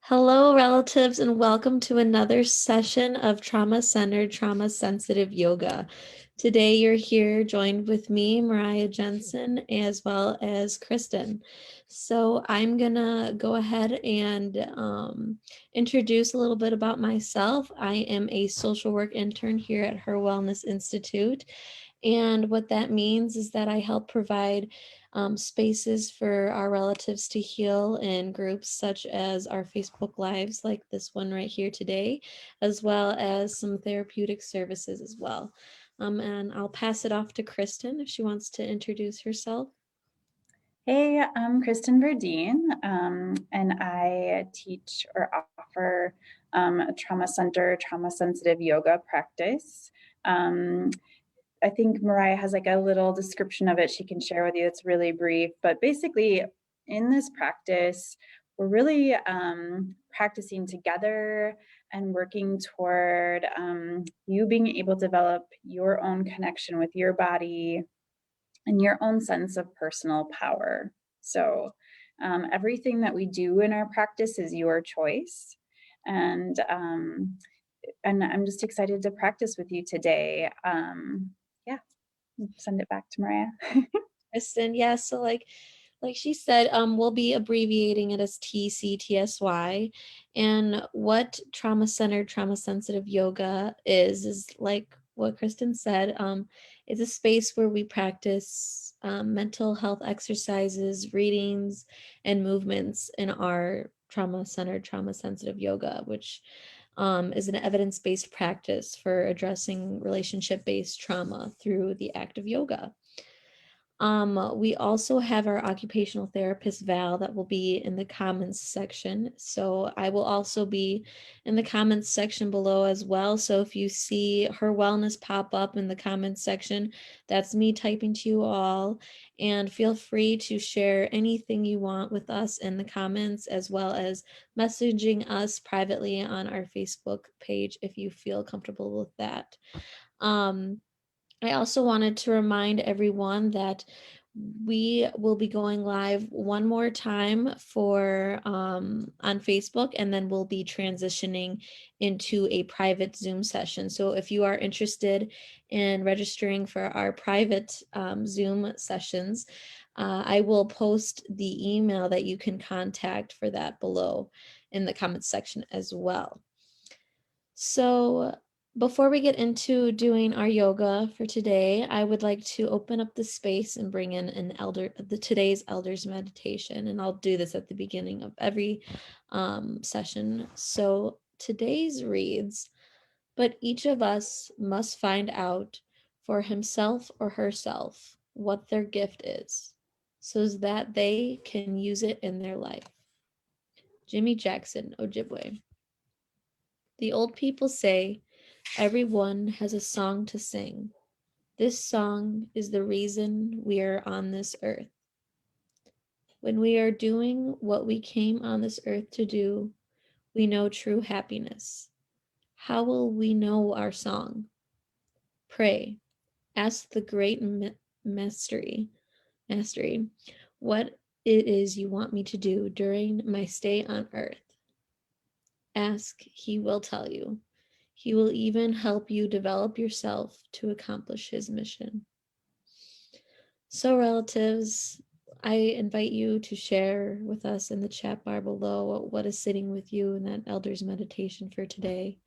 Hello, relatives, and welcome to another session of trauma-centered, trauma-sensitive yoga. Today, you're here joined with me, Mariah Jensen, as well as Kristin. So I'm gonna go ahead and introduce a little bit about myself. I am a social work intern here at HIR Wellness Institute. And what that means is that I help provide spaces for our relatives to heal in groups such as our Facebook Lives, like this one right here today, as well as some therapeutic services as well. And I'll pass it off to Kristin if she wants to introduce herself. Hey, I'm Kristin Verdeen, and I teach or offer a trauma-centered, trauma-sensitive yoga practice. Um, I think Mariah has like a little description of it she can share with you. It's really brief, but basically, in this practice, we're really practicing together and working toward you being able to develop your own connection with your body and your own sense of personal power. So, everything that we do in our practice is your choice. And I'm just excited to practice with you today. Yeah, send it back to Mariah. Kristin, yeah, so like she said, we'll be abbreviating it as TCTSY. And what trauma-centered, trauma-sensitive yoga is like what Kristin said, it's a space where we practice mental health exercises, readings, and movements in our trauma-centered, trauma-sensitive yoga, which is an evidence-based practice for addressing relationship-based trauma through the act of yoga. We also have our occupational therapist Val that will be in the comments section. So I will also be in the comments section below as well. So if you see her wellness pop up in the comments section, that's me typing to you all. And feel free to share anything you want with us in the comments, as well as messaging us privately on our Facebook page if you feel comfortable with that. Um, I also wanted to remind everyone that we will be going live one more time for on Facebook, and then we'll be transitioning into a private Zoom session. So if you are interested in registering for our private Zoom sessions, I will post the email that you can contact for that below in the comments section as well. So before we get into doing our yoga for today, I would like to open up the space and bring in today's elders meditation, and I'll do this at the beginning of every session. So today's reads, but each of us must find out for himself or herself what their gift is, so that they can use it in their life. Jimmy Jackson, Ojibwe. The old people say everyone has a song to sing. This song is the reason we are on this earth. When we are doing what we came on this earth to do, we know true happiness. How will we know our song? Pray. Ask the great mastery, what it is you want me to do during my stay on earth. Ask, he will tell you. He will even help you develop yourself to accomplish his mission. So, relatives, I invite you to share with us in the chat bar below what is sitting with you in that elder's meditation for today.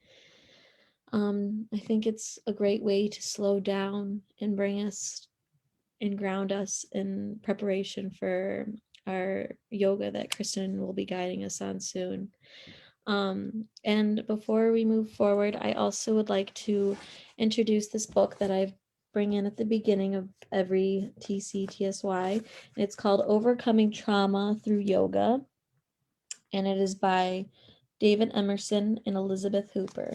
I think it's a great way to slow down and bring us and ground us in preparation for our yoga that Kristin will be guiding us on soon. And before we move forward, I also would like to introduce this book that I bring in at the beginning of every TCTSY. It's called Overcoming Trauma Through Yoga, and it is by David Emerson and Elizabeth Hooper.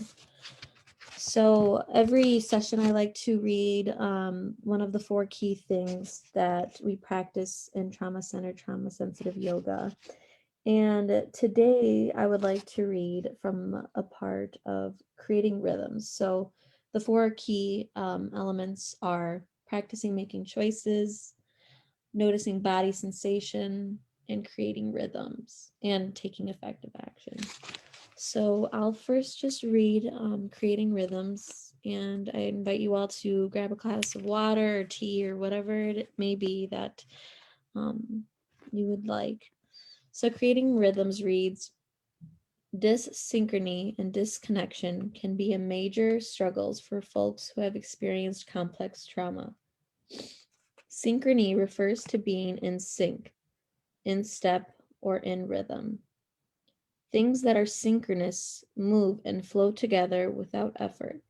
So every session I like to read one of the 4 key things that we practice in trauma-centered, trauma-sensitive yoga. And today I would like to read from a part of creating rhythms. So the 4 key elements are practicing making choices, noticing body sensation, and creating rhythms and taking effective action. So I'll first just read creating rhythms, and I invite you all to grab a glass of water or tea or whatever it may be that you would like. So creating rhythms reads, dyssynchrony and disconnection can be a major struggles for folks who have experienced complex trauma. Synchrony refers to being in sync, in step, or in rhythm. Things that are synchronous move and flow together without effort.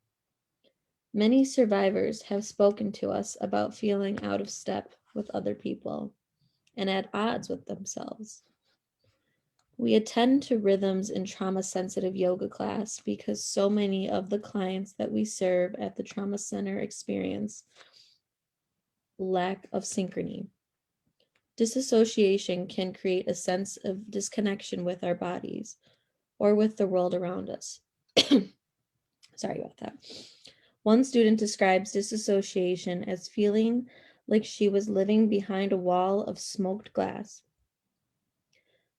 Many survivors have spoken to us about feeling out of step with other people and at odds with themselves. We attend to rhythms in trauma sensitive yoga class because so many of the clients that we serve at the trauma center experience lack of synchrony. Disassociation can create a sense of disconnection with our bodies or with the world around us. Sorry about that. One student describes disassociation as feeling like she was living behind a wall of smoked glass.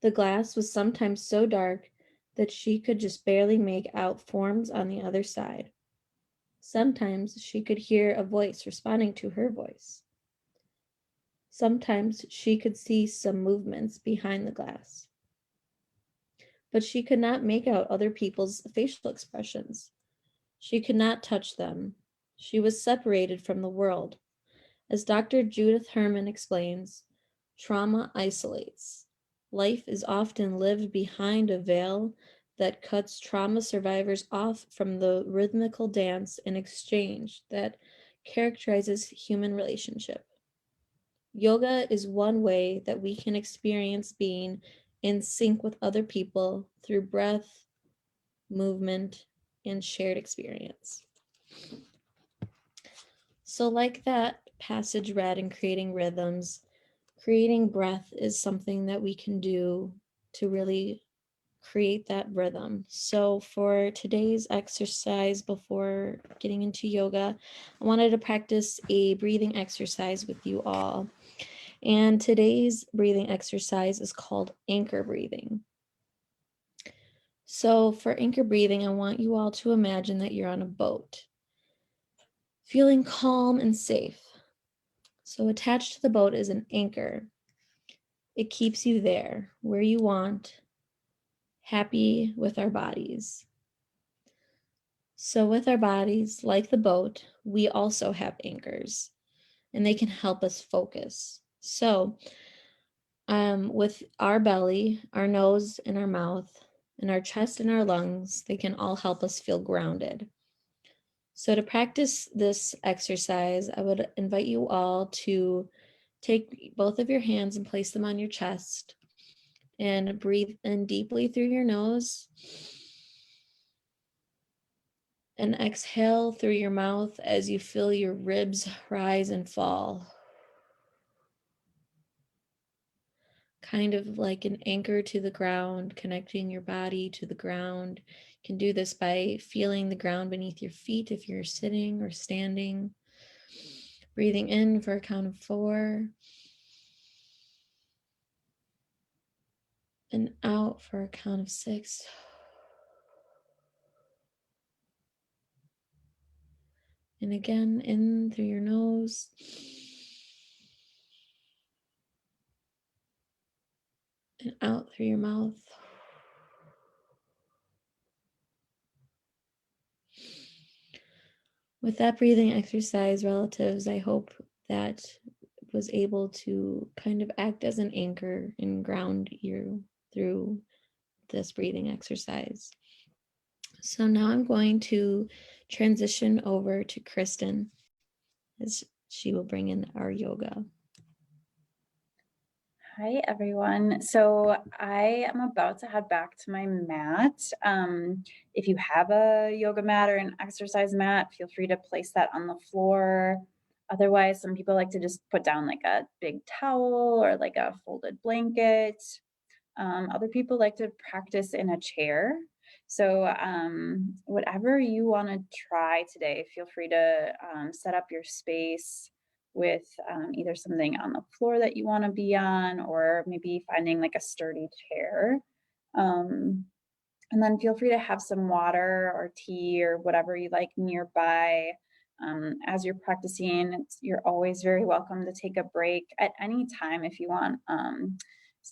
The glass was sometimes so dark that she could just barely make out forms on the other side. Sometimes she could hear a voice responding to her voice. Sometimes she could see some movements behind the glass. But she could not make out other people's facial expressions. She could not touch them. She was separated from the world. As Dr. Judith Herman explains, trauma isolates. Life is often lived behind a veil that cuts trauma survivors off from the rhythmical dance and exchange that characterizes human relationship. Yoga is one way that we can experience being in sync with other people through breath, movement, and shared experience. So, like that passage read in creating rhythms, creating breath is something that we can do to really create that rhythm. So, for today's exercise before getting into yoga, I wanted to practice a breathing exercise with you all. And today's breathing exercise is called anchor breathing. So, for anchor breathing, I want you all to imagine that you're on a boat, feeling calm and safe. So, attached to the boat is an anchor. It keeps you there, where you want, happy with our bodies. So, with our bodies, like the boat, we also have anchors, and they can help us focus. So, with our belly, our nose, and our mouth, and our chest and our lungs, they can all help us feel grounded. So, to practice this exercise, I would invite you all to take both of your hands and place them on your chest and breathe in deeply through your nose and exhale through your mouth as you feel your ribs rise and fall. Kind of like an anchor to the ground, connecting your body to the ground. You can do this by feeling the ground beneath your feet if you're sitting or standing. Breathing in for a count of 4. And out for a count of 6. And again, in through your nose. And out through your mouth. With that breathing exercise, relatives, I hope that was able to kind of act as an anchor and ground you through this breathing exercise. So now I'm going to transition over to Kristin as she will bring in our yoga. Hi, everyone. So I am about to head back to my mat. If you have a yoga mat or an exercise mat, feel free to place that on the floor. Otherwise, some people like to just put down like a big towel or like a folded blanket. Other people like to practice in a chair. So, whatever you want to try today, feel free to set up your space. with either something on the floor that you want to be on, or maybe finding like a sturdy chair. Um, and then feel free to have some water or tea or whatever you like nearby. As you're practicing, you're always very welcome to take a break at any time if you want,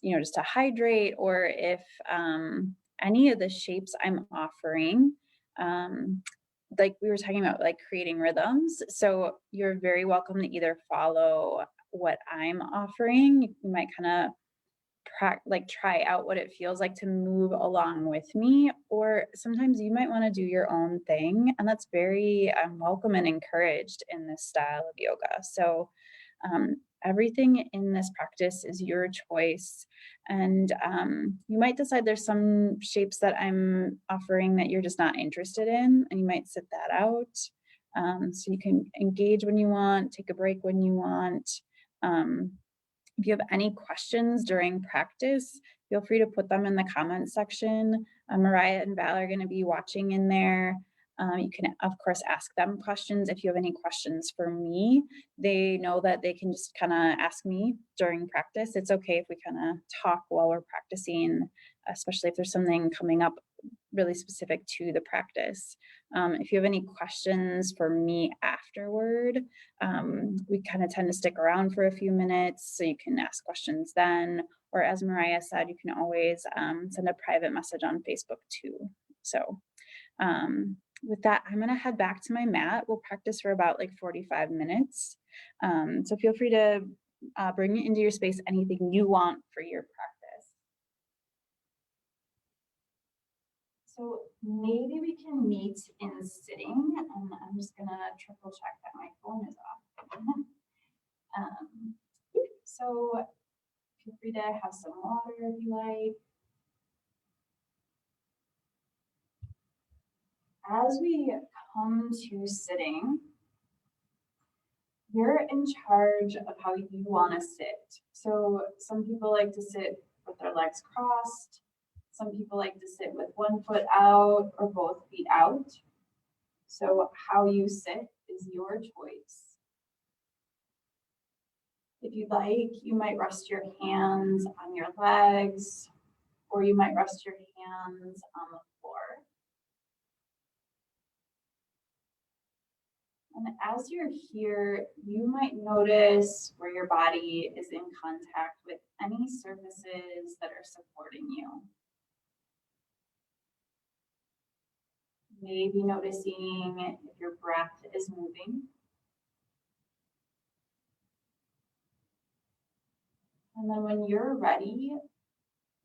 just to hydrate, or if any of the shapes I'm offering, like we were talking about, like creating rhythms. So you're very welcome to either follow what I'm offering. You might kind of try out what it feels like to move along with me, or sometimes you might want to do your own thing, and that's very welcome and encouraged in this style of yoga. So everything in this practice is your choice, and you might decide there's some shapes that I'm offering that you're just not interested in, and you might sit that out. So you can engage when you want, take a break when you want. If you have any questions during practice, feel free to put them in the comments section. Mariah and Val are going to be watching in there. You can, of course, ask them questions. If you have any questions for me, they know that they can just kind of ask me during practice. It's okay if we kind of talk while we're practicing, especially if there's something coming up really specific to the practice. If you have any questions for me afterward, we kind of tend to stick around for a few minutes, so you can ask questions then. Or as Mariah said, you can always send a private message on Facebook too. So with that, I'm going to head back to my mat. We'll practice for about like 45 minutes. So feel free to bring into your space anything you want for your practice. So maybe we can meet in sitting, and I'm just gonna triple check that my phone is off. So feel free to have some water if you like. As we come to sitting, you're in charge of how you want to sit. So some people like to sit with their legs crossed. Some people like to sit with one foot out or both feet out. So how you sit is your choice. If you'd like, you might rest your hands on your legs, or you might rest your hands on the floor. And as you're here, you might notice where your body is in contact with any surfaces that are supporting you. Maybe noticing if your breath is moving. And then when you're ready,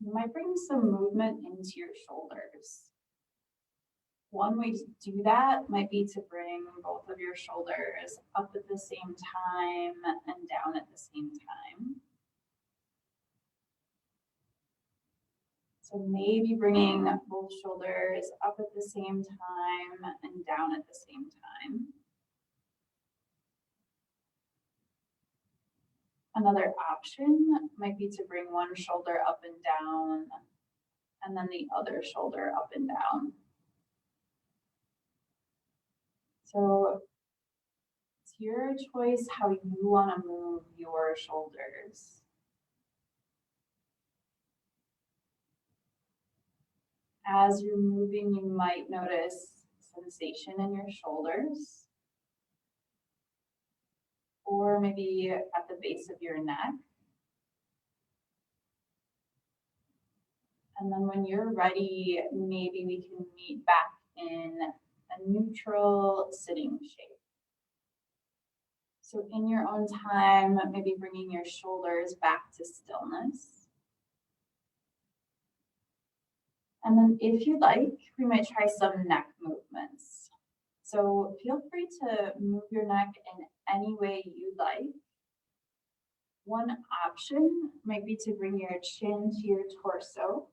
you might bring some movement into your shoulders. One way to do that might be to bring both of your shoulders up at the same time and down at the same time. So maybe bringing both shoulders up at the same time and down at the same time. Another option might be to bring one shoulder up and down, and then the other shoulder up and down. So it's your choice how you want to move your shoulders. As you're moving, you might notice sensation in your shoulders, or maybe at the base of your neck. And then when you're ready, maybe we can meet back in a neutral sitting shape. So in your own time, maybe bringing your shoulders back to stillness. And then if you'd like, we might try some neck movements. So feel free to move your neck in any way you'd like. One option might be to bring your chin to your torso.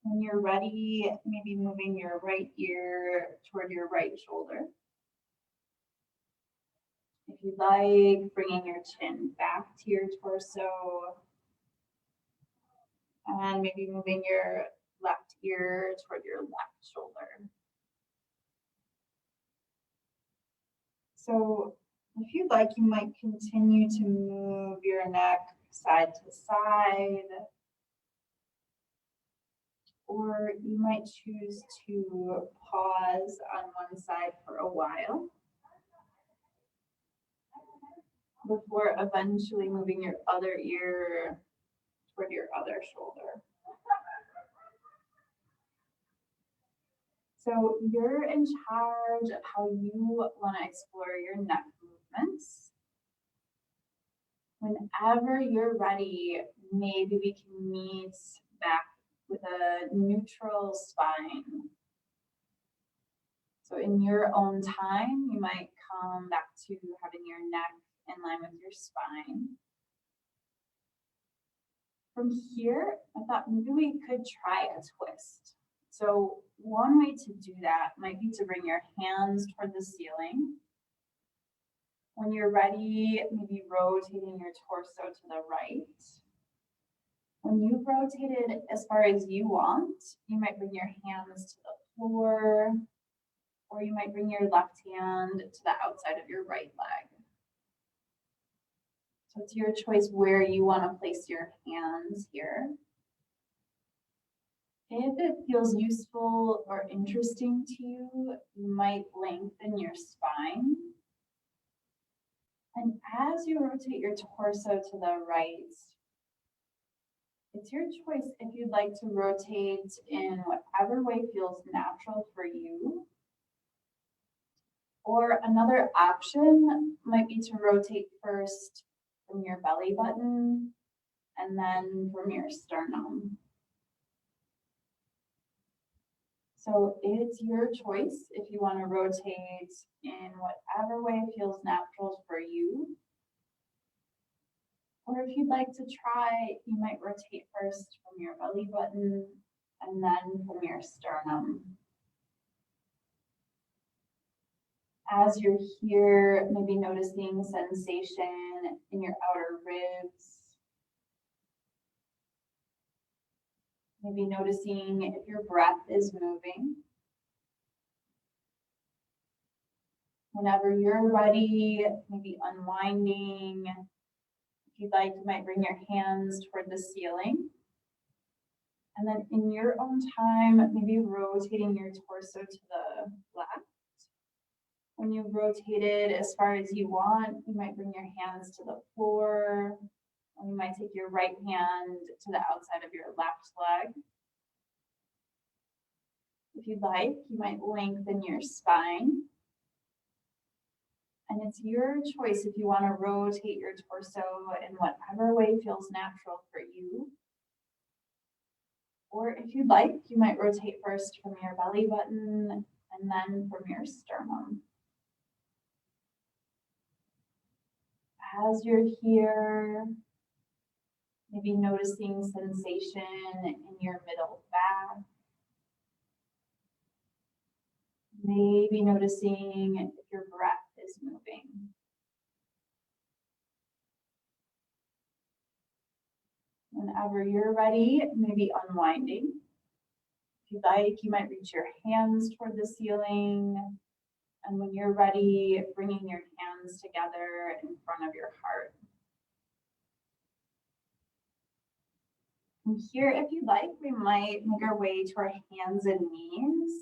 When you're ready, maybe moving your right ear toward your right shoulder. If you'd like, bringing your chin back to your torso, and maybe moving your left ear toward your left shoulder. So If you'd like, you might continue to move your neck side to side, or you might choose to pause on one side for a while before eventually moving your other ear toward your other shoulder. So you're in charge of how you want to explore your neck movements. Whenever you're ready, maybe we can meet back with a neutral spine. So in your own time, you might come back to having your neck in line with your spine. From here, I thought maybe we could try a twist. So one way to do that might be to bring your hands toward the ceiling. When you're ready, maybe rotating your torso to the right. When you've rotated as far as you want, you might bring your hands to the floor, or you might bring your left hand to the outside of your right leg. So it's your choice where you want to place your hands here. If it feels useful or interesting to you, you might lengthen your spine. And as you rotate your torso to the right, it's your choice if you'd like to rotate in whatever way feels natural for you. Or another option might be to rotate first from your belly button and then from your sternum. So it's your choice if you want to rotate in whatever way feels natural for you. Or if you'd like to try, you might rotate first from your belly button and then from your sternum. As you're here, maybe noticing sensation in your outer ribs. Maybe noticing if your breath is moving. Whenever you're ready, maybe unwinding. If you'd like, you might bring your hands toward the ceiling. And then in your own time, maybe rotating your torso to the left. When you've rotated as far as you want, you might bring your hands to the floor, or you might take your right hand to the outside of your left leg. If you'd like, you might lengthen your spine. And it's your choice if you want to rotate your torso in whatever way feels natural for you. Or if you'd like, you might rotate first from your belly button and then from your sternum. As you're here, maybe noticing sensation in your middle back. Maybe noticing if your breath is moving. Whenever you're ready, maybe unwinding. If you'd like, you might reach your hands toward the ceiling. And when you're ready, bringing your hands together in front of your heart. From here, if you'd like, we might make our way to our hands and knees.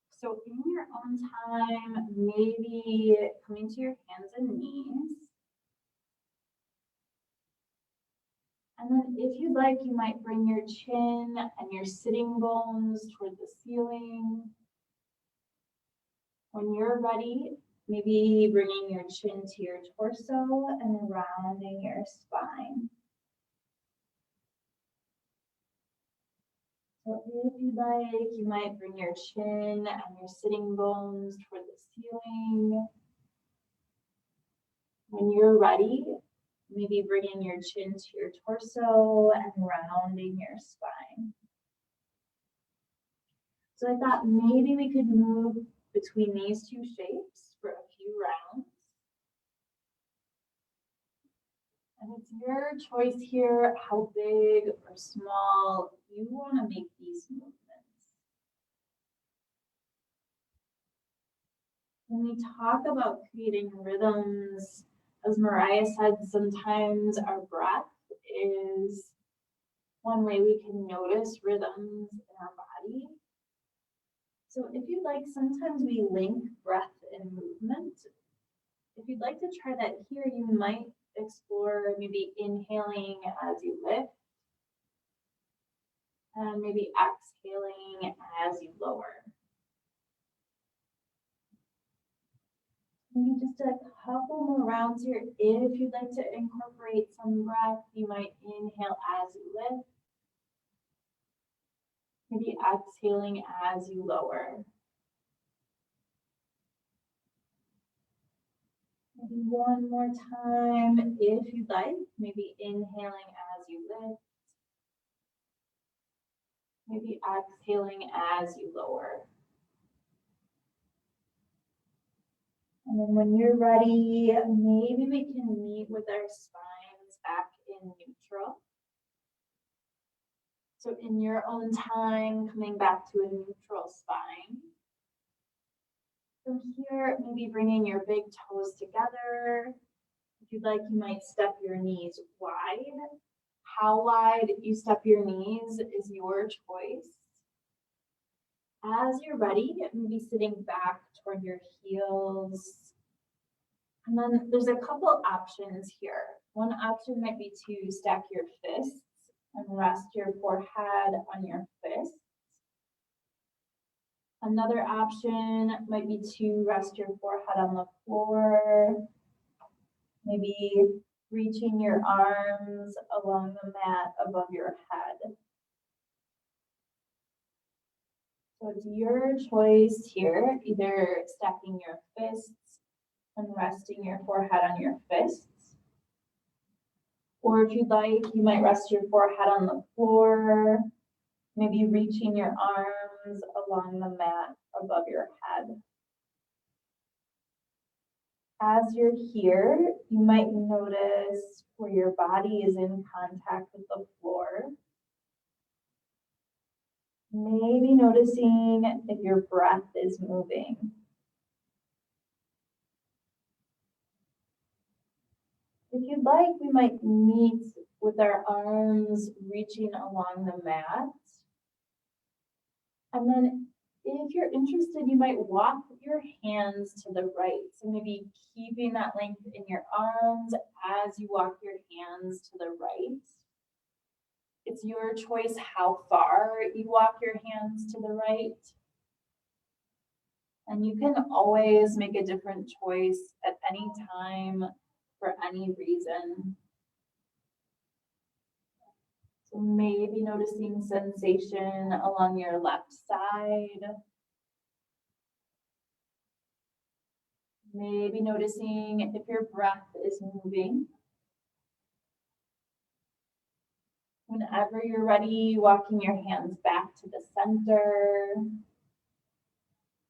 So in your own time, maybe coming to your hands and knees. And then if you'd like, you might bring your chin and your sitting bones toward the ceiling. When you're ready, maybe bringing your chin to your torso and rounding your spine. So if you'd like, you might bring your chin and your sitting bones toward the ceiling. When you're ready, maybe bringing your chin to your torso and rounding your spine. So I thought maybe we could move between these two shapes for a few rounds. And it's your choice here how big or small you want to make these movements. When we talk about creating rhythms, as Mariah said, sometimes our breath is one way we can notice rhythms in our body. So if you'd like, sometimes we link breath and movement. If you'd like to try that here, you might explore maybe inhaling as you lift and maybe exhaling as you lower. Maybe just a couple more rounds here. If you'd like to incorporate some breath, you might inhale as you lift, maybe exhaling as you lower. Maybe one more time if you'd like, maybe inhaling as you lift, maybe exhaling as you lower. And then when you're ready, maybe we can meet with our spines back in neutral. So in your own time, coming back to a neutral spine. From here, maybe bringing your big toes together. If you'd like, you might step your knees wide. How wide you step your knees is your choice. As you're ready, maybe sitting back toward your heels. And then there's a couple options here. One option might be to stack your fists and rest your forehead on your fists. Another option might be to rest your forehead on the floor, maybe reaching your arms along the mat above your head. So it's your choice here, either stacking your fists and resting your forehead on your fists. Or if you'd like, you might rest your forehead on the floor, maybe reaching your arms along the mat above your head. As you're here, you might notice where your body is in contact with the floor. Maybe noticing if your breath is moving. If you'd like, we might meet with our arms reaching along the mat. And then if you're interested, you might walk your hands to the right. So maybe keeping that length in your arms as you walk your hands to the right. It's your choice how far you walk your hands to the right. And you can always make a different choice at any time for any reason. So maybe noticing sensation along your left side. Maybe noticing if your breath is moving. Whenever you're ready, walking your hands back to the center.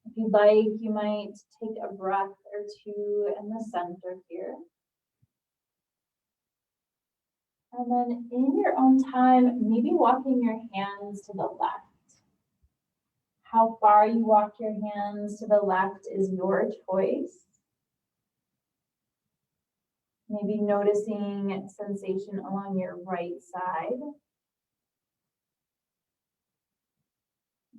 If you'd like, you might take a breath or two in the center here. And then in your own time, maybe walking your hands to the left. How far you walk your hands to the left is your choice. Maybe noticing sensation along your right side.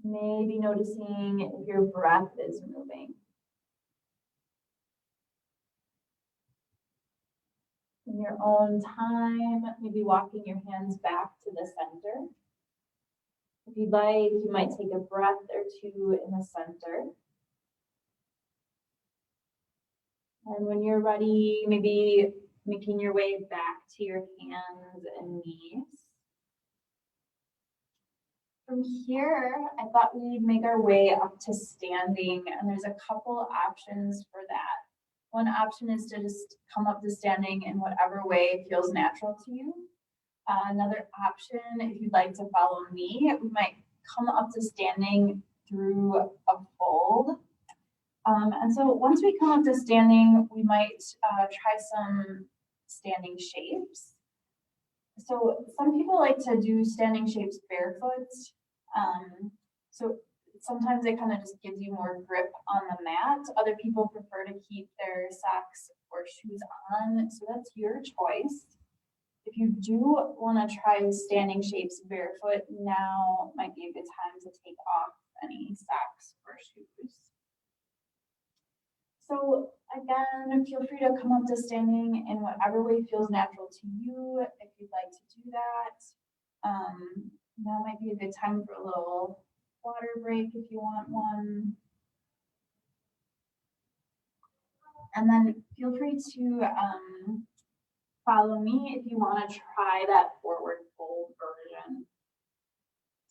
Maybe noticing if your breath is moving. In your own time, maybe walking your hands back to the center. If you'd like, you might take a breath or two in the center. And when you're ready, maybe making your way back to your hands and knees. From here, I thought we'd make our way up to standing, and there's a couple options for that. One option is to just come up to standing in whatever way feels natural to you. Another option, if you'd like to follow me, we might come up to standing through a fold. And so once we come up to standing, we might try some standing shapes. So some people like to do standing shapes barefoot. So Sometimes it kind of just gives you more grip on the mat. Other people prefer to keep their socks or shoes on, so that's your choice. If you do want to try standing shapes barefoot, now might be a good time to take off any socks or shoes. So again, feel free to come up to standing in whatever way feels natural to you if you'd like to do that. Now might be a good time for a little water break if you want one. And then feel free to follow me if you want to try that forward fold version.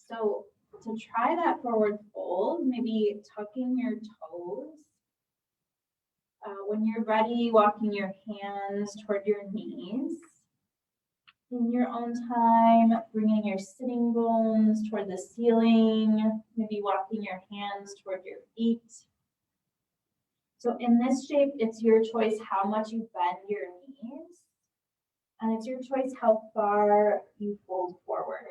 So to try that forward fold, maybe tucking your toes. When you're ready, walking your hands toward your knees. In your own time, bringing your sitting bones toward the ceiling, maybe walking your hands toward your feet. So in this shape, it's your choice how much you bend your knees, and it's your choice how far you fold forward.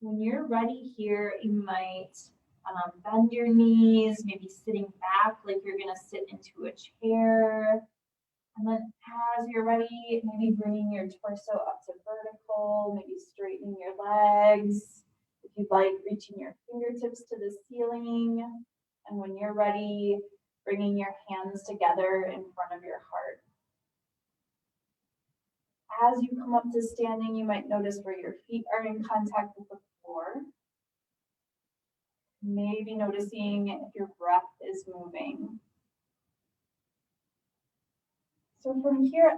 When you're ready here, you might bend your knees, maybe sitting back like you're gonna sit into a chair. And then as you're ready, maybe bringing your torso up to vertical, maybe straightening your legs. If you'd like, reaching your fingertips to the ceiling. And when you're ready, bringing your hands together in front of your heart. As you come up to standing, you might notice where your feet are in contact with the floor. Maybe noticing if your breath is moving. So from here,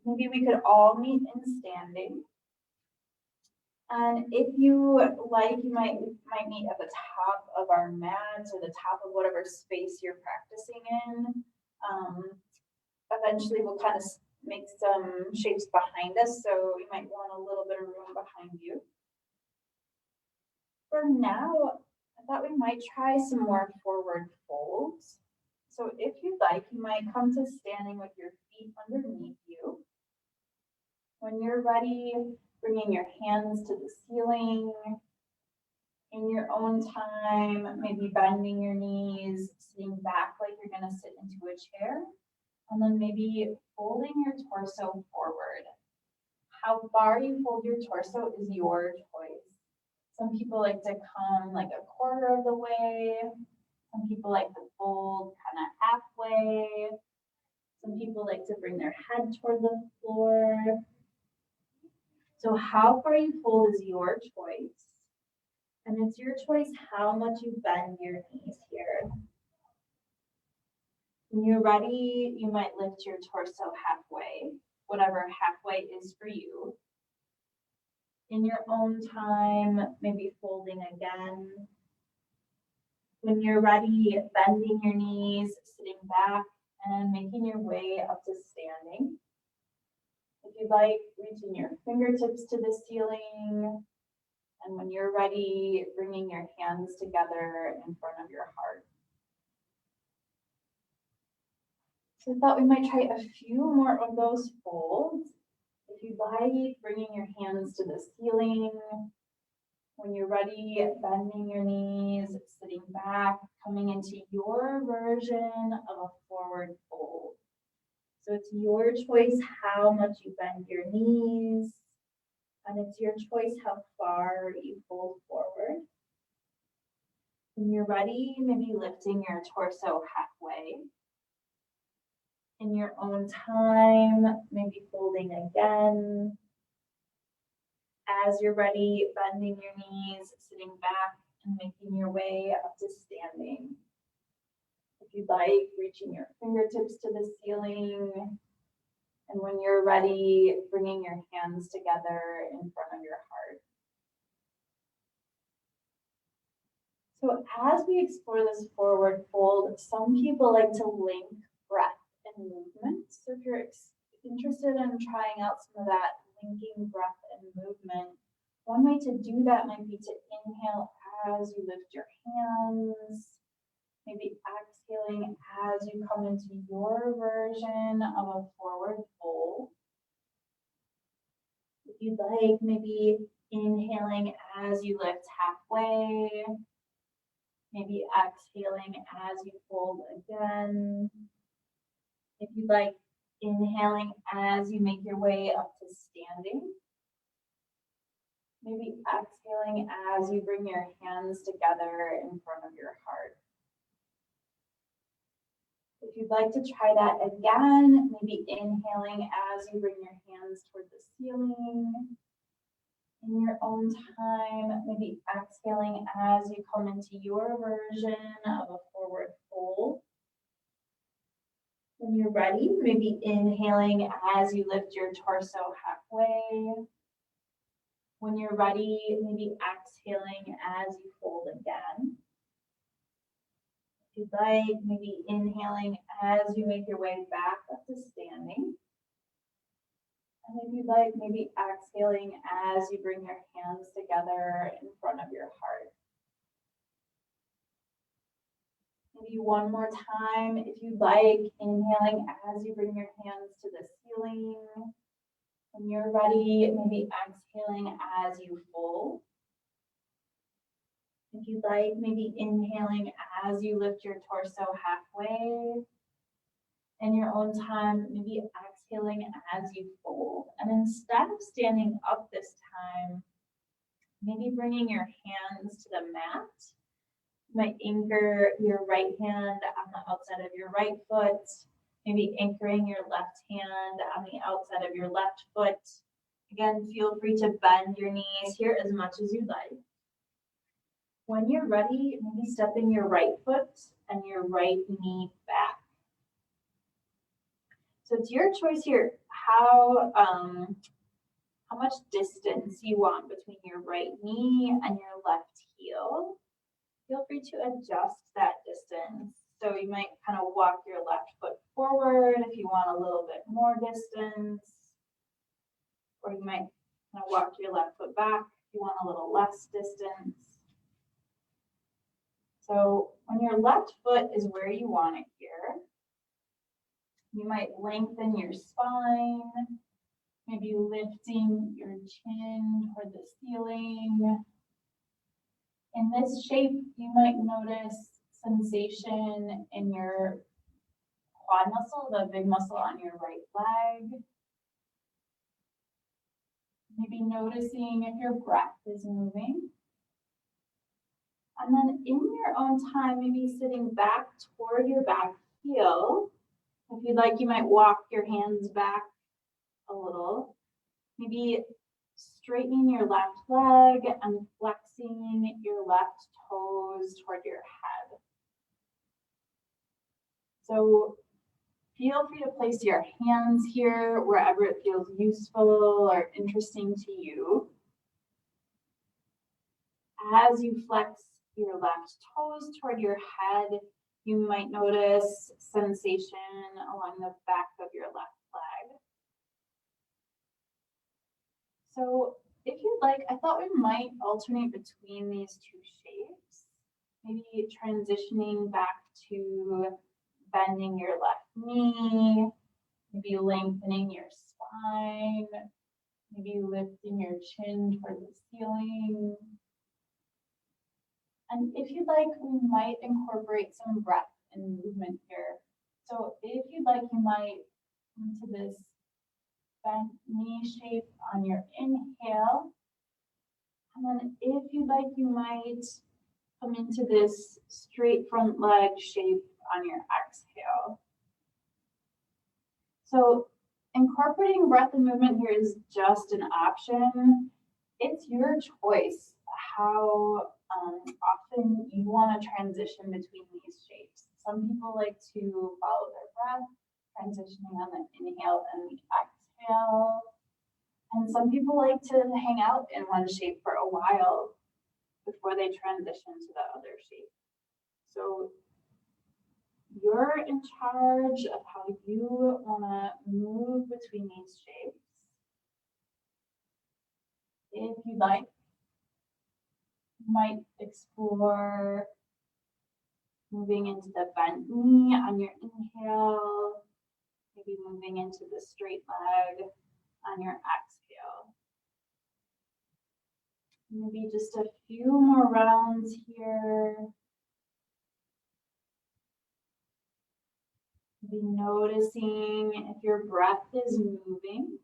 maybe we could all meet in standing. And if you like, you might meet at the top of our mat or the top of whatever space you're practicing in. Eventually, we'll kind of make some shapes behind us, so you might want a little bit of room behind you. For now, I thought we might try some more forward folds. So if you'd like, you might come to standing with your feet underneath you. When you're ready, bringing your hands to the ceiling. In your own time, maybe bending your knees, sitting back like you're gonna sit into a chair. And then maybe folding your torso forward. How far you fold your torso is your choice. Some people like to come like a quarter of the way. Some people like to fold kind of halfway. Some people like to bring their head toward the floor. So how far you fold is your choice. And it's your choice how much you bend your knees here. When you're ready, you might lift your torso halfway, whatever halfway is for you. In your own time, maybe folding again. When you're ready, bending your knees, sitting back, and making your way up to standing. If you'd like, reaching your fingertips to the ceiling. And when you're ready, bringing your hands together in front of your heart. So I thought we might try a few more of those folds. If you'd like, bringing your hands to the ceiling. When you're ready, bending your knees, sitting back, coming into your version of a forward fold. So it's your choice how much you bend your knees, and it's your choice how far you fold forward. When you're ready, maybe lifting your torso halfway. In your own time, maybe folding again. As you're ready, bending your knees, sitting back, and making your way up to standing. If you'd like, reaching your fingertips to the ceiling. And when you're ready, bringing your hands together in front of your heart. So as we explore this forward fold, some people like to link breath and movement. So if you're interested in trying out some of that linking breath and movement, one way to do that might be to inhale as you lift your hands, maybe exhaling as you come into your version of a forward fold. If you'd like, maybe inhaling as you lift halfway, maybe exhaling as you fold again. If you'd like, inhaling as you make your way up to standing. Maybe exhaling as you bring your hands together in front of your heart. If you'd like to try that again, maybe inhaling as you bring your hands toward the ceiling. In your own time, maybe exhaling as you come into your version of a forward fold. When you're ready, maybe inhaling as you lift your torso halfway. When you're ready, maybe exhaling as you fold again. If you'd like, maybe inhaling as you make your way back up to standing. And if you'd like, maybe exhaling as you bring your hands together in front of your heart. Maybe one more time, if you'd like, inhaling as you bring your hands to the ceiling. When you're ready, maybe exhaling as you fold. If you'd like, maybe inhaling as you lift your torso halfway. In your own time, maybe exhaling as you fold. And instead of standing up this time, maybe bringing your hands to the mat. You might anchor your right hand on the outside of your right foot. Maybe anchoring your left hand on the outside of your left foot. Again, feel free to bend your knees here as much as you'd like. When you're ready, maybe stepping your right foot and your right knee back. So it's your choice here how much distance you want between your right knee and your left heel. Feel free to adjust that distance. So you might kind of walk your left foot forward if you want a little bit more distance, or you might kind of walk your left foot back if you want a little less distance. So when your left foot is where you want it here, you might lengthen your spine, maybe lifting your chin toward the ceiling. In this shape, you might notice sensation in your quad muscle, the big muscle on your right leg. Maybe noticing if your breath is moving. And then in your own time, maybe sitting back toward your back heel. If you'd like, you might walk your hands back a little. Maybe straightening your left leg and flexing your left toes toward your head. So feel free to place your hands here wherever it feels useful or interesting to you. As you flex your left toes toward your head, you might notice sensation along the back of your left leg. So if you'd like, I thought we might alternate between these two shapes, maybe transitioning back to bending your left knee, maybe lengthening your spine, maybe lifting your chin toward the ceiling. And if you'd like, we might incorporate some breath and movement here. So if you'd like, you might come to this bent knee shape on your inhale. And then if you'd like, you might come into this straight front leg shape on your exhale. So incorporating breath and movement here is just an option. It's your choice how often you want to transition between these shapes. Some people like to follow their breath, transitioning on the inhale and the exhale. And some people like to hang out in one shape for a while before they transition to the other shape. So you're in charge of how you want to move between these shapes. If you'd like, you might explore moving into the bent knee on your inhale, maybe moving into the straight leg on your exhale. Maybe just a few more rounds here. Be noticing if your breath is moving.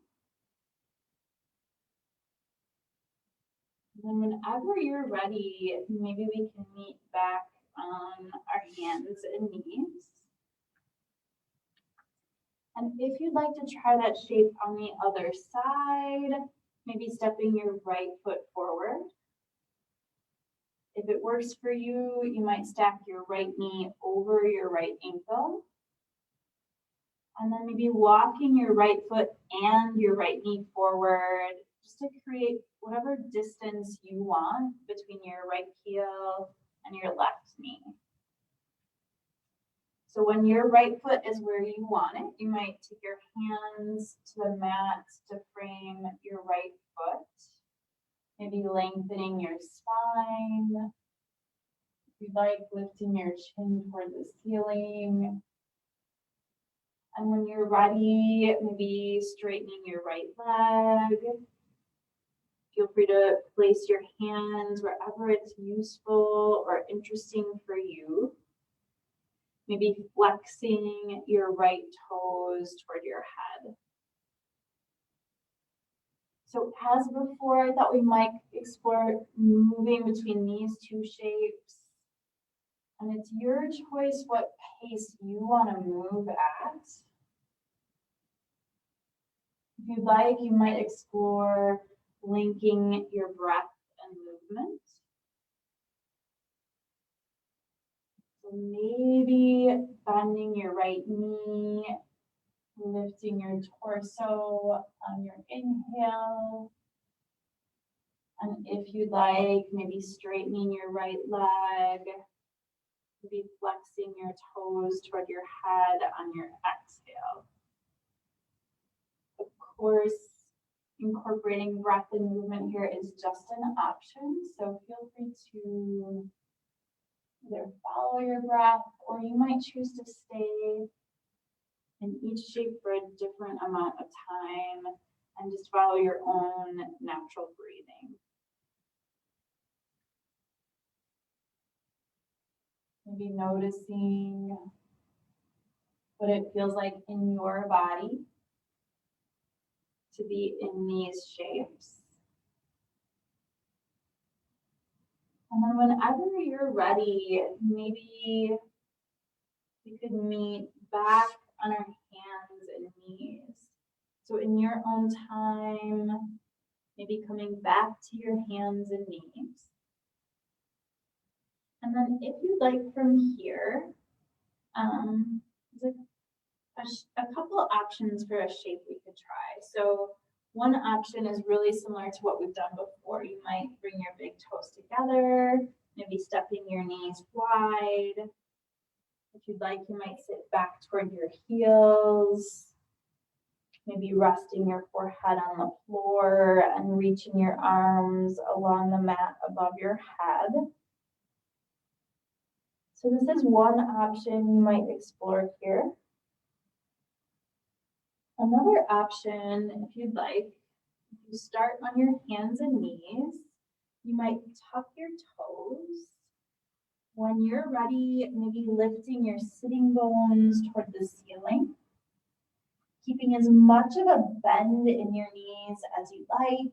And then whenever you're ready, maybe we can meet back on our hands and knees. And if you'd like to try that shape on the other side, maybe stepping your right foot forward. If it works for you, you might stack your right knee over your right ankle. And then maybe walking your right foot and your right knee forward, just to create whatever distance you want between your right heel and your left knee. So when your right foot is where you want it, you might take your hands to the mat to frame your right foot. Maybe lengthening your spine. If you'd like, lifting your chin toward the ceiling. And when you're ready, maybe straightening your right leg. Feel free to place your hands wherever it's useful or interesting for you. Maybe flexing your right toes toward your head. So as before, I thought we might explore moving between these two shapes. And it's your choice what pace you want to move at. If you'd like, you might explore linking your breath and movement. So maybe bending your right knee, lifting your torso on your inhale. And if you'd like, maybe straightening your right leg, maybe flexing your toes toward your head on your exhale. Of course, incorporating breath and movement here is just an option, so feel free to either follow your breath, or you might choose to stay in each shape for a different amount of time and just follow your own natural breathing. Maybe noticing what it feels like in your body to be in these shapes. And then whenever you're ready, maybe we could meet back on our hands and knees. So in your own time, maybe coming back to your hands and knees. And then if you'd like from here, there's a couple of options for a shape we could try. So one option is really similar to what we've done before. You might bring your big toes together, maybe stepping your knees wide. If you'd like, you might sit back toward your heels, maybe resting your forehead on the floor and reaching your arms along the mat above your head. So this is one option you might explore here. Another option, if you'd like, if you start on your hands and knees, you might tuck your toes. When you're ready, maybe lifting your sitting bones toward the ceiling, keeping as much of a bend in your knees as you like,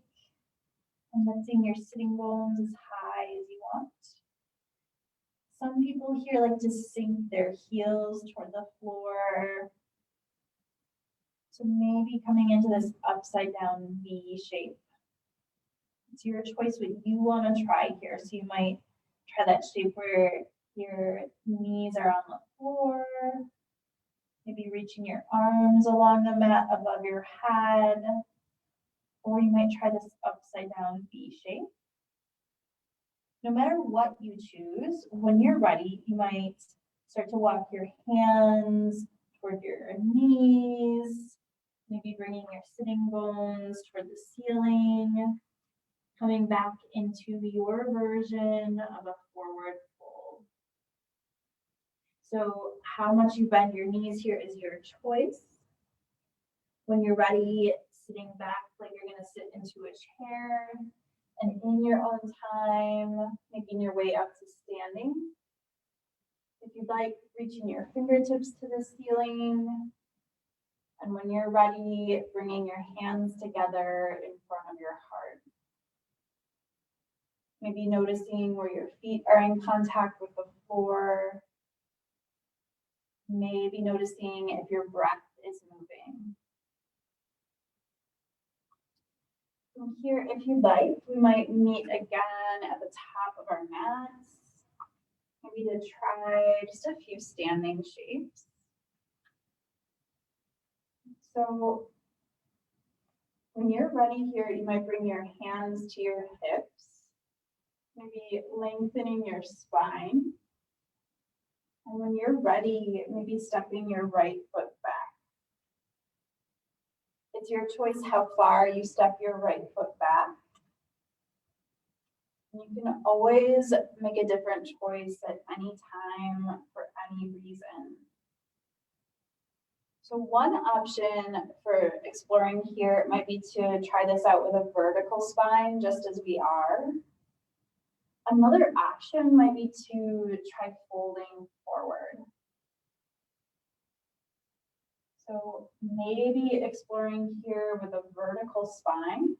and lifting your sitting bones as high as you want. Some people here like to sink their heels toward the floor. So maybe coming into this upside down V shape. It's your choice what you want to try here. So you might try that shape where your knees are on the floor, maybe reaching your arms along the mat above your head, or you might try this upside down V shape. No matter what you choose, when you're ready, you might start to walk your hands toward your knees, maybe bringing your sitting bones toward the ceiling, coming back into your version of a forward fold. So how much you bend your knees here is your choice. When you're ready, sitting back like you're going to sit into a chair, And in your own time, making your way up to standing. If you'd like, reaching your fingertips to the ceiling. And when you're ready, bringing your hands together in front of your heart. Maybe noticing where your feet are in contact with the floor. Maybe noticing if your breath is moving. From here, if you'd like, we might meet again at the top of our mats. Maybe to try just a few standing shapes. So when you're ready here, you might bring your hands to your hips, maybe lengthening your spine. And when you're ready, maybe stepping your right foot back. It's your choice how far you step your right foot back. You can always make a different choice at any time for any reason. So one option for exploring here might be to try this out with a vertical spine, just as we are. Another option might be to try folding forward. So maybe exploring here with a vertical spine,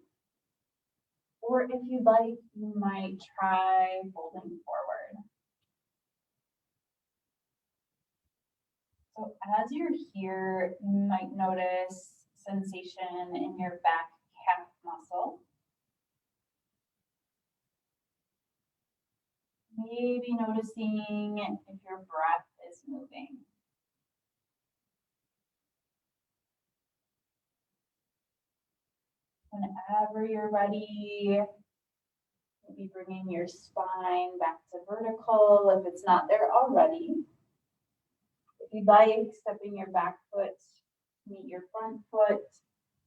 or if you'd like, you might try folding forward. So as you're here, you might notice sensation in your back calf muscle. Maybe noticing if your breath is moving. Whenever you're ready, maybe bringing your spine back to vertical if it's not there already. If you'd like, stepping your back foot to meet your front foot,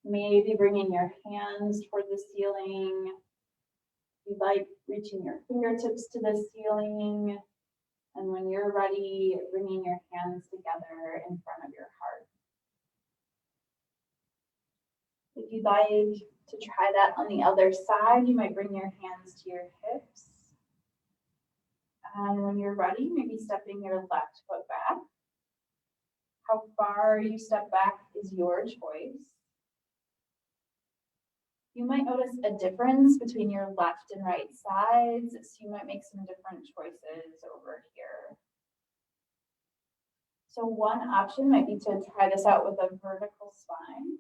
maybe bringing your hands toward the ceiling. If you'd like, reaching your fingertips to the ceiling. And when you're ready, bringing your hands together in front of your heart. If you'd like to try that on the other side, you might bring your hands to your hips. And when you're ready, maybe stepping your left foot back. How far you step back is your choice. You might notice a difference between your left and right sides, so you might make some different choices over here. So one option might be to try this out with a vertical spine.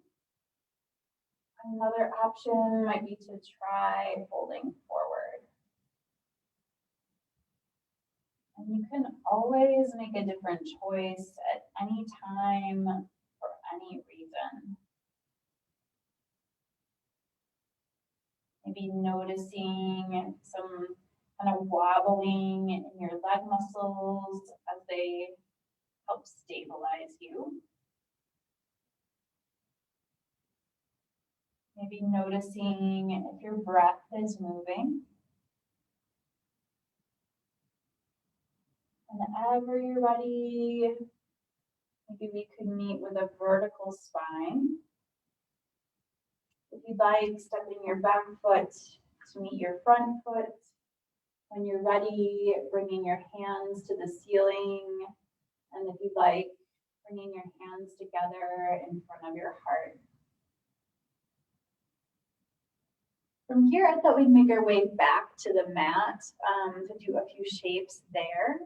Another option might be to try folding forward. And you can always make a different choice at any time for any reason. Maybe noticing some kind of wobbling in your leg muscles as they help stabilize you. Maybe noticing if your breath is moving. Whenever you're ready, maybe we could meet with a vertical spine. If you'd like, stepping your back foot to meet your front foot. When you're ready, bringing your hands to the ceiling. And if you'd like, bringing your hands together in front of your heart. From here, I thought we'd make our way back to the mat to do a few shapes there.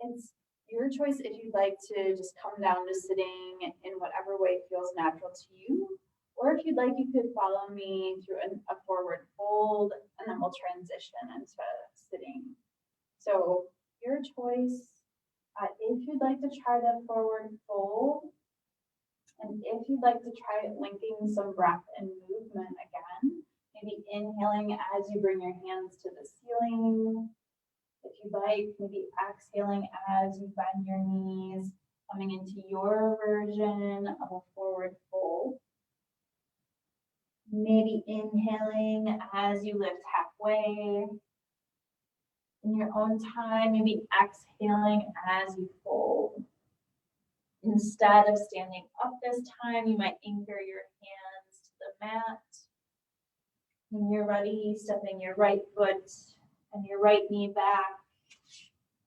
It's your choice if you'd like to just come down to sitting in whatever way feels natural to you. Or if you'd like, you could follow me through a forward fold, and then we'll transition into sitting. So your choice. If you'd like to try the forward fold, and if you'd like to try linking some breath and movement again, maybe inhaling as you bring your hands to the ceiling. If you'd like, maybe exhaling as you bend your knees, coming into your version of a forward fold. Maybe inhaling as you lift halfway. In your own time, maybe exhaling as you fold. Instead of standing up this time, you might anchor your hands to the mat. When you're ready, stepping your right foot and your right knee back.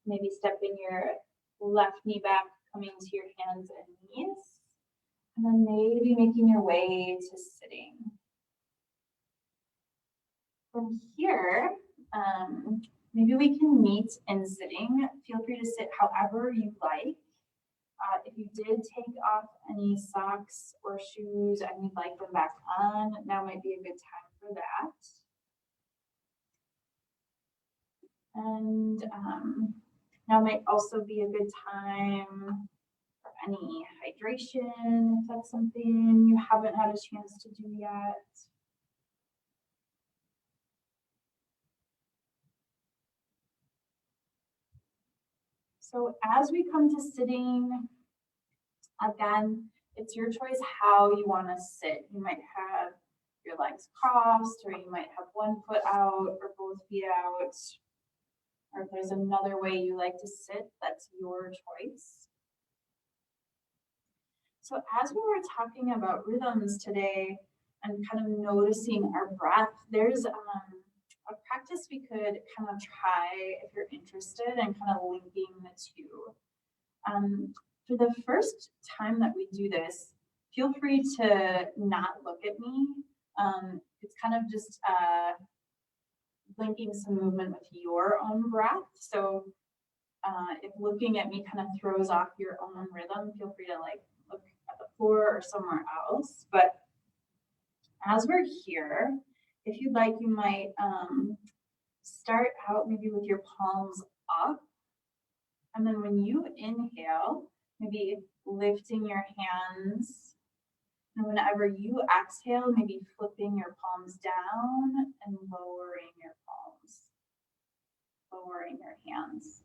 Maybe stepping your left knee back, coming to your hands and knees. And then maybe making your way to sitting. From here, maybe we can meet in sitting. Feel free to sit however you like. If you did take off any socks or shoes and you'd like them back on, now might be a good time for that. And now might also be a good time for any hydration, if that's something you haven't had a chance to do yet. So as we come to sitting, again, it's your choice how you want to sit. You might have your legs crossed, or you might have one foot out or both feet out. Or if there's another way you like to sit, that's your choice. So as we were talking about rhythms today and kind of noticing our breath, there's a practice we could kind of try if you're interested in kind of linking the two. For the first time that we do this, feel free to not look at me. It's kind of just linking some movement with your own breath. So if looking at me kind of throws off your own rhythm, feel free to like look at the floor or somewhere else. But as we're here, if you'd like, you might start out maybe with your palms up. And then when you inhale, maybe lifting your hands. And whenever you exhale, maybe flipping your palms down and lowering your palms, lowering your hands.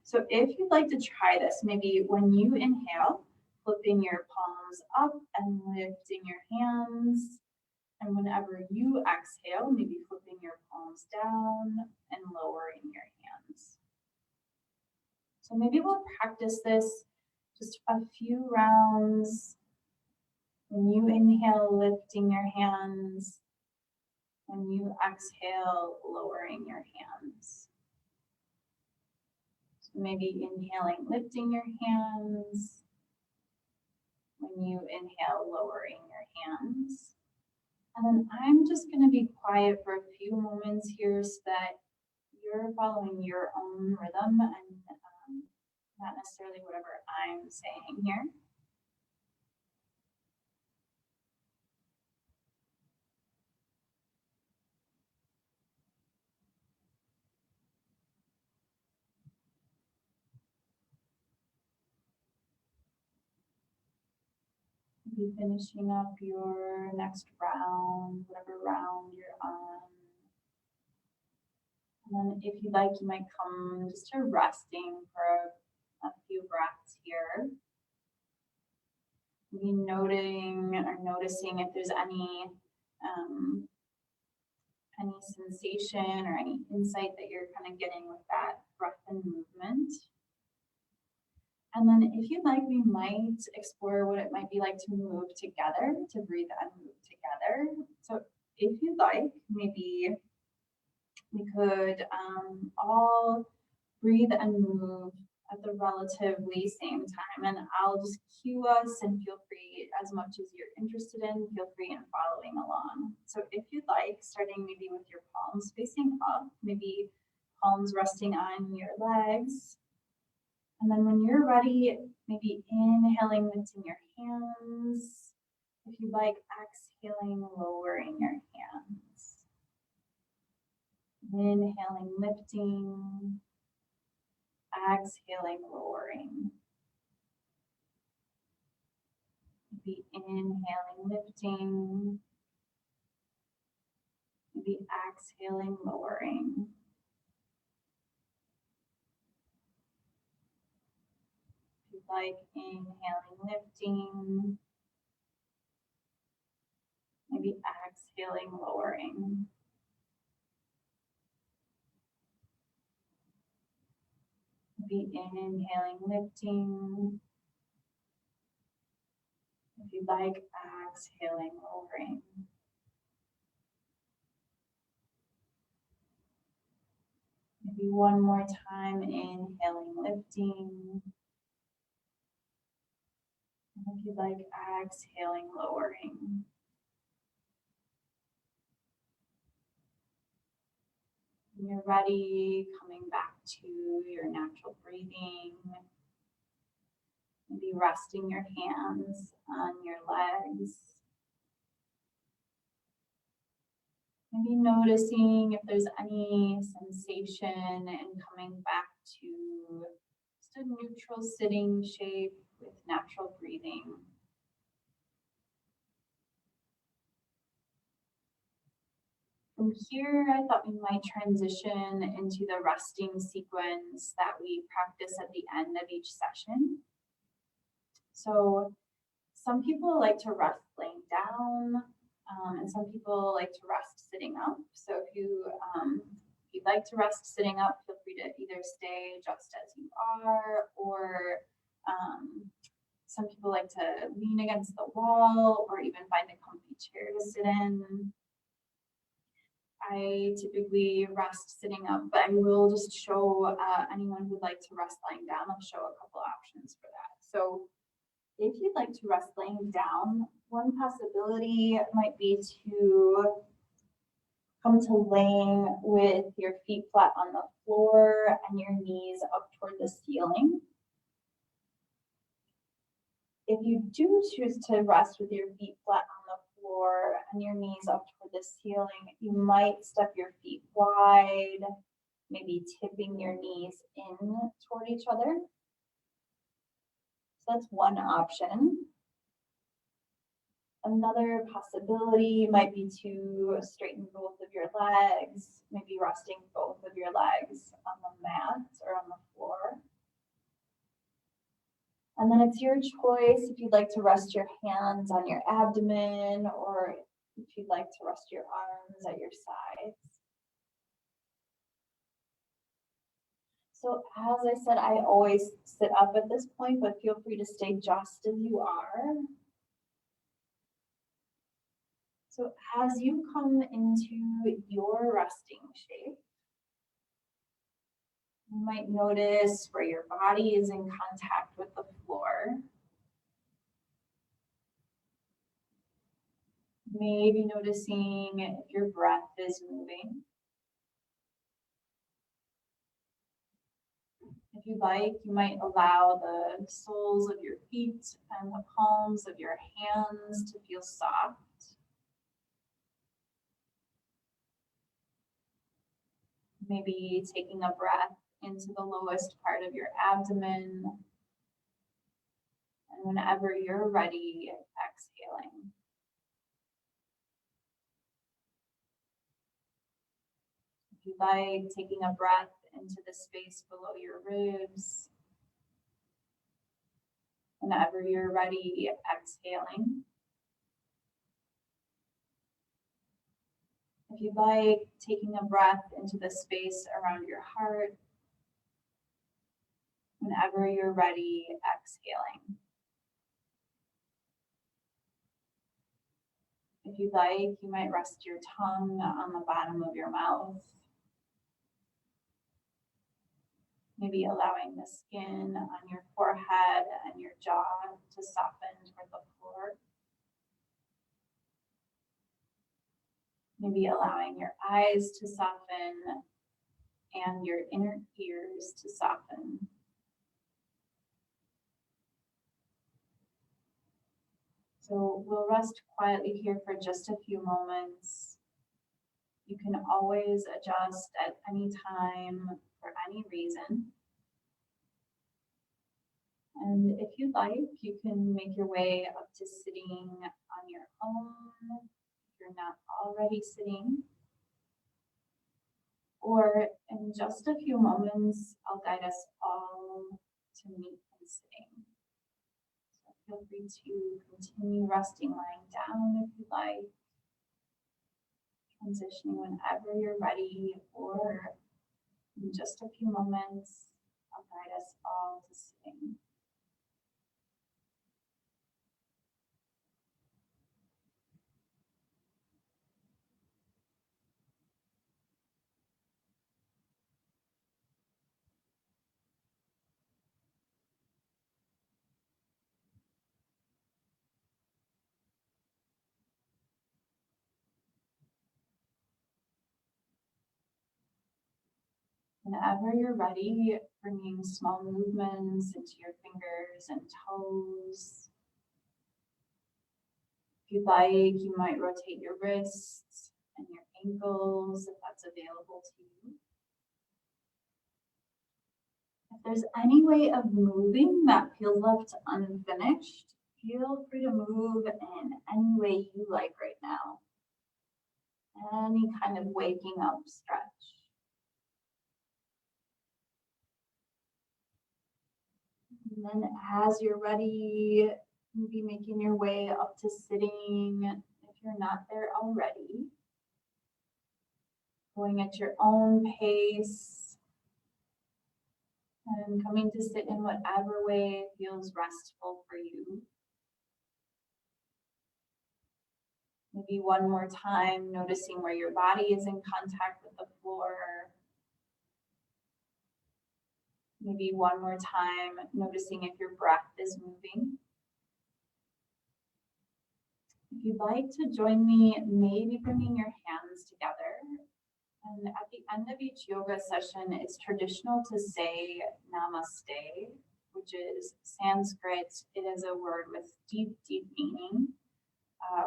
So if you'd like to try this, maybe when you inhale, flipping your palms up and lifting your hands. And whenever you exhale, maybe flipping your palms down and lowering your hands. So maybe we'll practice this just a few rounds. When you inhale, lifting your hands. When you exhale, lowering your hands. So maybe inhaling, lifting your hands. When you inhale, lowering your hands. And then I'm just going to be quiet for a few moments here so that you're following your own rhythm and not necessarily whatever I'm saying here. Be finishing up your next round, whatever round you're on. And then if you'd like, you might come just to resting for a few breaths here. Be noting or noticing if there's any sensation or any insight that you're kind of getting with that breath and movement. And then if you'd like, we might explore what it might be like to move together, to breathe and move together. So if you'd like, maybe we could all breathe and move at the relatively same time. And I'll just cue us and feel free, as much as you're interested in, feel free in following along. So if you'd like, starting maybe with your palms facing up, maybe palms resting on your legs. And then when you're ready, maybe inhaling, lifting your hands. If you'd like, exhaling, lowering your hands. Inhaling, lifting. Exhaling, lowering. Maybe inhaling, lifting. Maybe exhaling, lowering. If you'd like, inhaling, lifting. Maybe exhaling, lowering. Maybe inhaling, lifting. If you'd like, exhaling, lowering. Maybe one more time, inhaling, lifting. And if you'd like, exhaling, lowering. When you're ready, coming back to your natural breathing. Maybe resting your hands on your legs. Maybe noticing if there's any sensation and coming back to just a neutral sitting shape with natural breathing. From here, I thought we might transition into the resting sequence that we practice at the end of each session. So some people like to rest laying down, and some people like to rest sitting up. So if you'd like to rest sitting up, feel free to either stay just as you are, or some people like to lean against the wall or even find a comfy chair to sit in. I typically rest sitting up, but I will just show anyone who'd like to rest lying down, I'll show a couple options for that. So if you'd like to rest laying down, one possibility might be to come to laying with your feet flat on the floor and your knees up toward the ceiling. If you do choose to rest with your feet flat on the floor and your knees up toward the ceiling, you might step your feet wide, maybe tipping your knees in toward each other. So that's one option. Another possibility might be to straighten both of your legs, maybe resting both of your legs on the mat or on the floor. And then it's your choice if you'd like to rest your hands on your abdomen or if you'd like to rest your arms at your sides. So as I said, I always sit up at this point, but feel free to stay just as you are. So as you come into your resting shape, you might notice where your body is in contact with the floor. Maybe noticing if your breath is moving. If you like, you might allow the soles of your feet and the palms of your hands to feel soft. Maybe taking a breath into the lowest part of your abdomen. And whenever you're ready, exhaling. If you like, taking a breath into the space below your ribs. Whenever you're ready, exhaling. If you like, taking a breath into the space around your heart. Whenever you're ready, exhaling. If you'd like, you might rest your tongue on the bottom of your mouth. Maybe allowing the skin on your forehead and your jaw to soften toward the floor. Maybe allowing your eyes to soften and your inner ears to soften. So we'll rest quietly here for just a few moments. You can always adjust at any time for any reason. And if you'd like, you can make your way up to sitting on your own if you're not already sitting. Or in just a few moments, I'll guide us all to meet in sitting. So feel free to continue resting lying down if you'd like. Transitioning whenever you're ready, or in just a few moments, I'll guide us all to sitting. Whenever you're ready, bringing small movements into your fingers and toes. If you'd like, you might rotate your wrists and your ankles if that's available to you. If there's any way of moving that feels left unfinished, feel free to move in any way you like right now. Any kind of waking up stretch. And then as you're ready, maybe making your way up to sitting if you're not there already. Going at your own pace and coming to sit in whatever way feels restful for you. Maybe one more time, noticing where your body is in contact with the floor. Maybe one more time, noticing if your breath is moving. If you'd like to join me, maybe bringing your hands together. And at the end of each yoga session, it's traditional to say namaste, which is Sanskrit. It is a word with deep, deep meaning.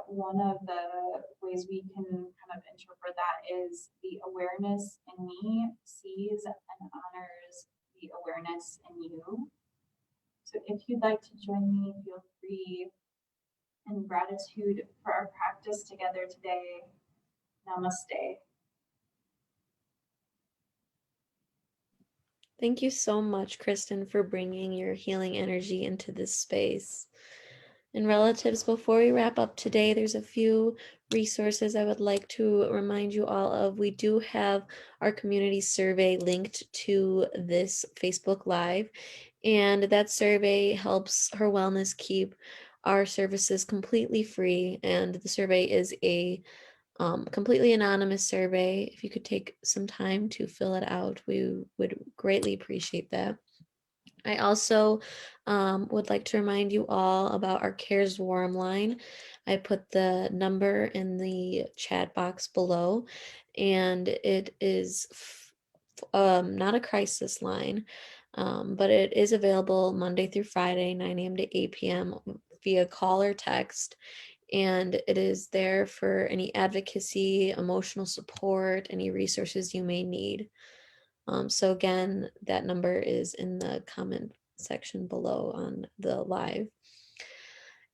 One of the ways we can kind of interpret that is the awareness in me sees and honors the awareness in you. So if you'd like to join me, feel free. In gratitude for our practice together today, namaste. Thank you so much, Kristin, for bringing your healing energy into this space. And relatives, before we wrap up today, there's a few resources I would like to remind you all of. We do have our community survey linked to this Facebook Live, and that survey helps HIR Wellness keep our services completely free. And the survey is a completely anonymous survey. If you could take some time to fill it out, we would greatly appreciate that. I also would like to remind you all about our CARES Warm line. I put the number in the chat box below, and it is not a crisis line, but it is available Monday through Friday, 9 a.m. to 8 p.m. via call or text. And it is there for any advocacy, emotional support, any resources you may need. So again, that number is in the comment section below on the live.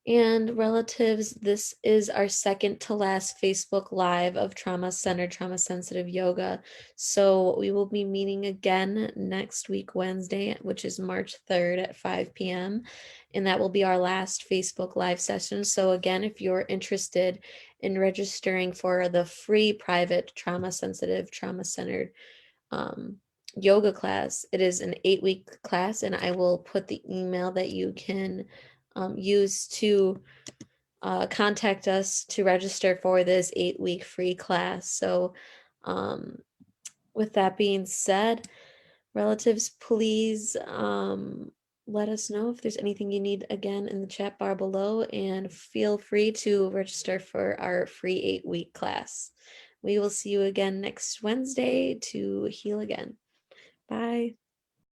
And relatives, this is our second to last Facebook Live of trauma-centered, trauma-sensitive yoga. So we will be meeting again next week, Wednesday, which is March 3rd at 5 p.m. And that will be our last Facebook Live session. So again, if you're interested in registering for the free private trauma-sensitive, trauma-centered yoga class, it is an 8-week class, and I will put the email that you can use to contact us to register for this 8-week free class. So with that being said, relatives, please let us know if there's anything you need again in the chat bar below, and feel free to register for our free 8-week class. We will see you again next Wednesday to heal again. Bye.